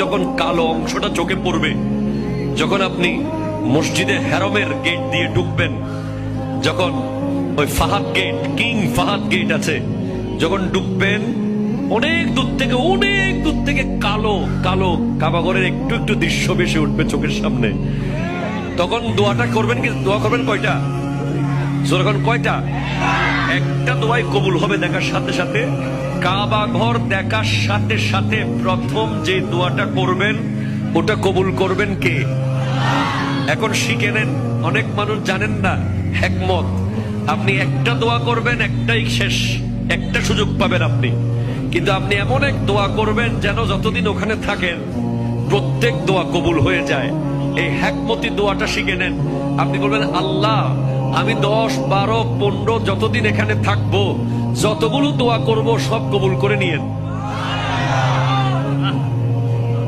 যখন কালো অংশটা চোখে পড়বে, যখন আপনি মসজিদে হেরমের গেট দিয়ে ঢুকবেন, যখন ওই Fahad gate, king Fahad gate আছে, যখন ঢুকবেন অনেক দূর থেকে কালো কালো কাবাগরের একটু একটু দৃশ্য ভেসে উঠবে চোখের সামনে। তখন দোয়াটা করবেন, কি দোয়া করবেন কয়টা? যখন কয়টা? একটা দোয়াই কবুল হবে দেখার সাথে সাথে। কাবা ঘর দেখার সাথে সাথে প্রথম যে দোয়াটা করবেন ওটা কবুল করবেন কে? এখন শিখে নেন, অনেক মানুষ জানেন না হিকমত। আপনি একটা দোয়া করবেন, একটাই শেষ, একটা সুযোগ পাবেন আপনি, কিন্তু আপনি এমন এক দোয়া করবেন যেন যতদিন ওখানে থাকেন প্রত্যেক দোয়া কবুল হয়ে যায়। এই হিকমতি দোয়াটা শিখে নেন। আপনি বলবেন, আল্লাহ আমি 10, 12, 15 যতদিন এখানে থাকবো, যতগুলো দোয়া করব সব কবুল করে নিয়েন।